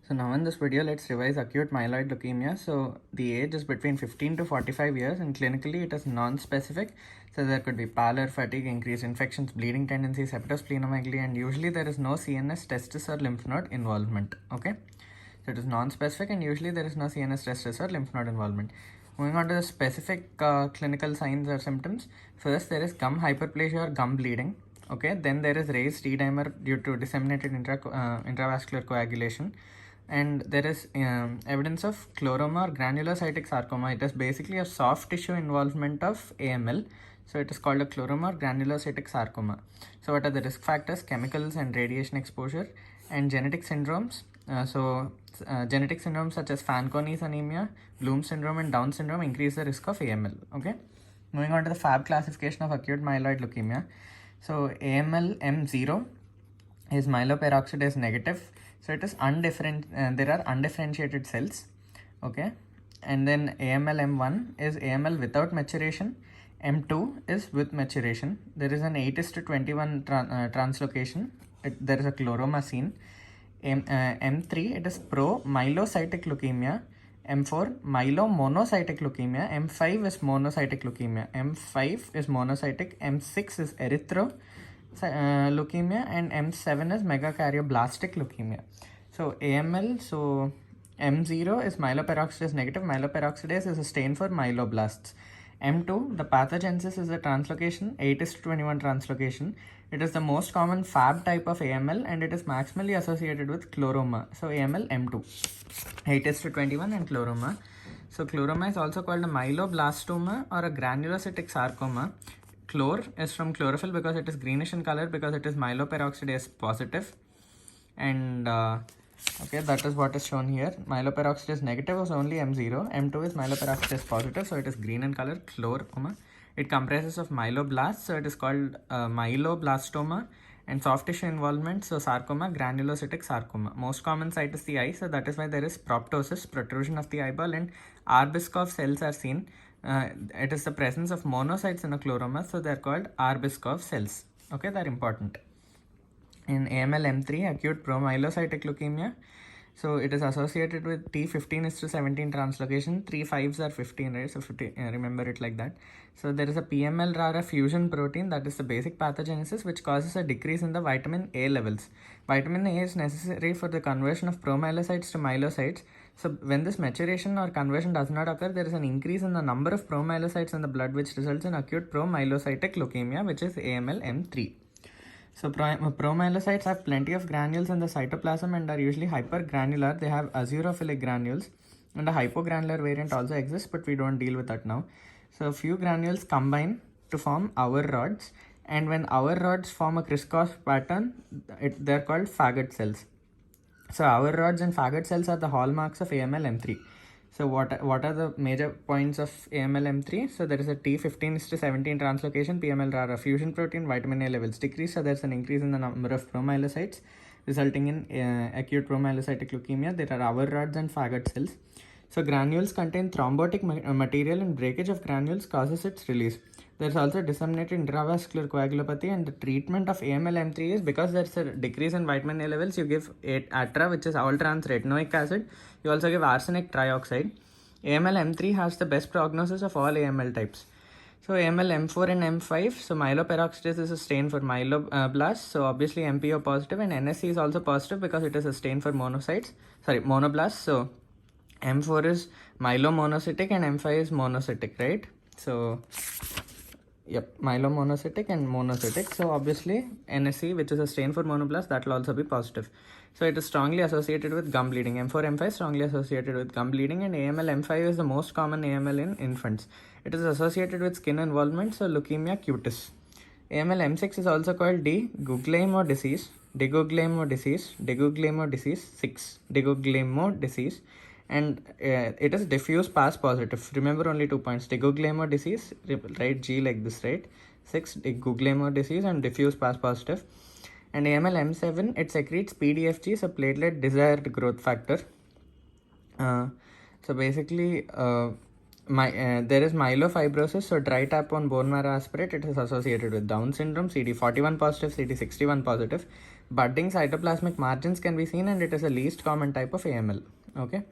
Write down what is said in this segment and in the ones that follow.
So now in this video, let's revise acute myeloid leukemia. So the age is between 15 to 45 years and clinically it is non-specific. So there could be pallor, fatigue, increased infections, bleeding tendencies, hepatosplenomegaly, and usually there is no CNS testis or lymph node involvement. Okay. So it is non-specific and usually there is no CNS testis or lymph node involvement. Moving on to the specific clinical signs or symptoms. First, there is gum hyperplasia or gum bleeding. Okay. Then there is raised D-dimer due to disseminated intravascular coagulation. And there is evidence of chloroma or granulocytic sarcoma. It is basically a soft tissue involvement of AML. So it is called a chloroma or granulocytic sarcoma. So what are the risk factors? Chemicals and radiation exposure and genetic syndromes. Genetic syndromes such as Fanconi's anemia, Bloom syndrome and Down syndrome increase the risk of AML. Okay. Moving on to the FAB classification of acute myeloid leukemia. So AML M0 is myeloperoxidase negative. So it is there are undifferentiated cells. Okay. And then AML M1 is AML without maturation. M2 is with maturation. There is an 8:21 translocation. There is a chloroma seen. M3 it is pro-myelocytic leukemia. M4 myelomonocytic leukemia. M5 is monocytic leukemia. M5 is monocytic. M6 is erythro leukemia, and M7 is megakaryoblast leukemia. So AML, so M0 is myeloperoxidase negative. Myeloperoxidase is a stain for myeloblasts. M2, the pathogenesis is a translocation, 8:21 translocation. It is the most common FAB type of AML and it is maximally associated with chloroma. So AML M2, 8:21 and chloroma. So chloroma is also called a myeloblastoma or a granulocytic sarcoma. Chlor is from chlorophyll because it is greenish in color because it is myeloperoxidase positive. And okay, that is what is shown here. Myeloperoxidase negative was only M0. M2 is myeloperoxidase positive, so it is green in color, chloroma. It comprises of myeloblasts, so it is called myeloblastoma, and soft tissue involvement, so sarcoma, granulocytic sarcoma. Most common site is the eye, so that is why there is proptosis, protrusion of the eyeball, and Arbischoff cells are seen. It is the presence of monocytes in a chloroma, so they are called Arbischoff cells. Okay, they are important. In AML M3, acute promyelocytic leukemia, so it is associated with T15:17 translocation. 3 5s are 15, right? So 50, remember it like that. So there is a PML-RARA fusion protein, that is the basic pathogenesis, which causes a decrease in the vitamin A levels. Vitamin A is necessary for the conversion of promyelocytes to myelocytes. So when this maturation or conversion does not occur, there is an increase in the number of promyelocytes in the blood, which results in acute promyelocytic leukemia, which is AML M3. So promyelocytes have plenty of granules in the cytoplasm and are usually hypergranular. They have azurophilic granules, and a hypogranular variant also exists, but we don't deal with that now. So few granules combine to form Auer rods, and when Auer rods form a crisscross pattern, they're called Faggot cells. So Auer rods and Faggot cells are the hallmarks of AML M3. So what are the major points of AML M3? So there is a T15:17 translocation, PML-RARA fusion protein, vitamin A levels decrease. So there's an increase in the number of promyelocytes, resulting in acute promyelocytic leukemia. There are Auer rods and Faggot cells. So granules contain thrombotic material, and breakage of granules causes its release. There's also disseminated intravascular coagulopathy, and the treatment of AML M3 is because there's a decrease in vitamin A levels, you give ATRA, which is all-trans retinoic acid. You also give arsenic trioxide. AML M3 has the best prognosis of all AML types. So AML M4 and M5, so myeloperoxidase is a stain for myeloblasts, so obviously MPO positive, and NSC is also positive because it is a stain for monoblasts. So M4 is myelomonocytic and M5 is monocytic, right? So yep, myelomonocytic and monocytic. So obviously NSC, which is a stain for monoblast, that will also be positive. So it is strongly associated with gum bleeding. M4, M5 strongly associated with gum bleeding, and AML M5 is the most common AML in infants. It is associated with skin involvement, so leukemia cutis. AML M6 is also called de-Guglielmo disease, de-Guglielmo disease, de-Guglielmo disease 6, de-Guglielmo disease, and it is diffuse pass positive. Remember only 2 points. De-Guglielmo disease, write G like this, right? 6, de-Guglielmo disease, and diffuse pass positive. And AML M7, it secretes PDFG, so platelet desired growth factor. So basically, there is myelofibrosis, so dry tap on bone marrow aspirate. It is associated with Down syndrome, CD41 positive, CD61 positive. budding cytoplasmic margins can be seen, and it is the least common type of AML. Okay,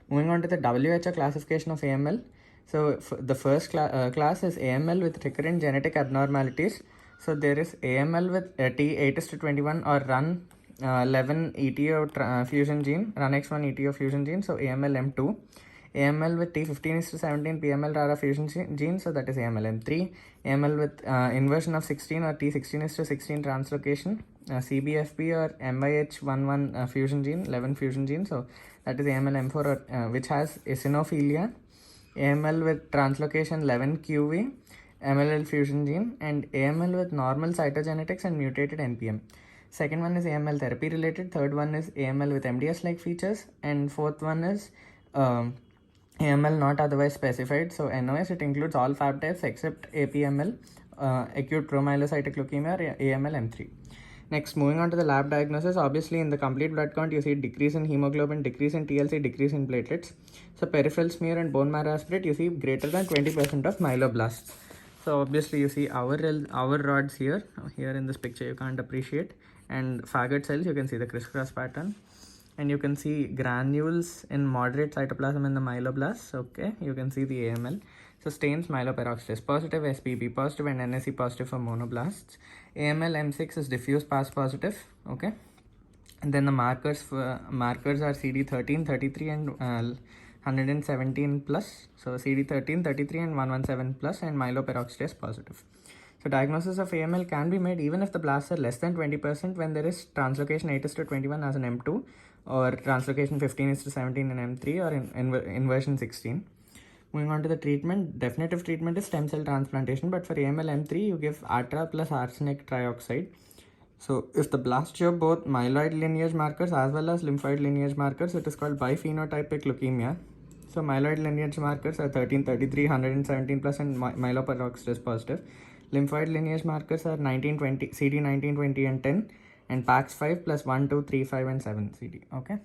moving on to the WHO classification of AML. So the first class is AML with recurrent genetic abnormalities. So there is AML with T8:21 or RUN11 ETO fusion gene, RUNX1 ETO fusion gene, so AML M2. AML with T15:17 PML RARA fusion gene, so that is AML M3. AML with inversion of 16 or T16:16 translocation, CBFP or MYH11 fusion gene, 11 fusion gene, so that is AML M4, or, which has eosinophilia. AML with translocation 11QV, MLL fusion gene, and AML with normal cytogenetics and mutated NPM. Second one is AML therapy related. Third one is AML with MDS like features, and fourth one is AML not otherwise specified. So NOS, it includes all Fab types except APML, acute promyelocytic leukemia, or AML M3. Next, moving on to the lab diagnosis, obviously in the complete blood count, you see decrease in hemoglobin, decrease in TLC, decrease in platelets. So peripheral smear and bone marrow aspirate, you see greater than 20% of myeloblasts. So obviously you see our rods here in this picture, you can't appreciate. And Faggot cells, you can see the crisscross pattern. And you can see granules in moderate cytoplasm in the myeloblasts. Okay, you can see the AML. So stains myeloperoxidase positive, SPB positive, and NSE positive for monoblasts. AML M6 is diffuse pass positive. Okay, and then the markers are CD13, 33, and 117 plus. So CD13, 33, and 117 plus, and myeloperoxidase positive. So diagnosis of AML can be made even if the blasts are less than 20% when there is translocation 8:21 as an M2, or translocation 15:17 in M3, or inversion 16. Moving on to the treatment, definitive treatment is stem cell transplantation, but for AML M3, you give ATRA plus arsenic trioxide. So if the blast show both myeloid lineage markers as well as lymphoid lineage markers, it is called biphenotypic leukemia. So myeloid lineage markers are 13, 33, 117 plus, and myeloperoxidase positive. Lymphoid lineage markers are 19, 20, CD 19, 20, and 10, and PAX5 plus 1, 2, 3, 5, and 7 CD. Okay.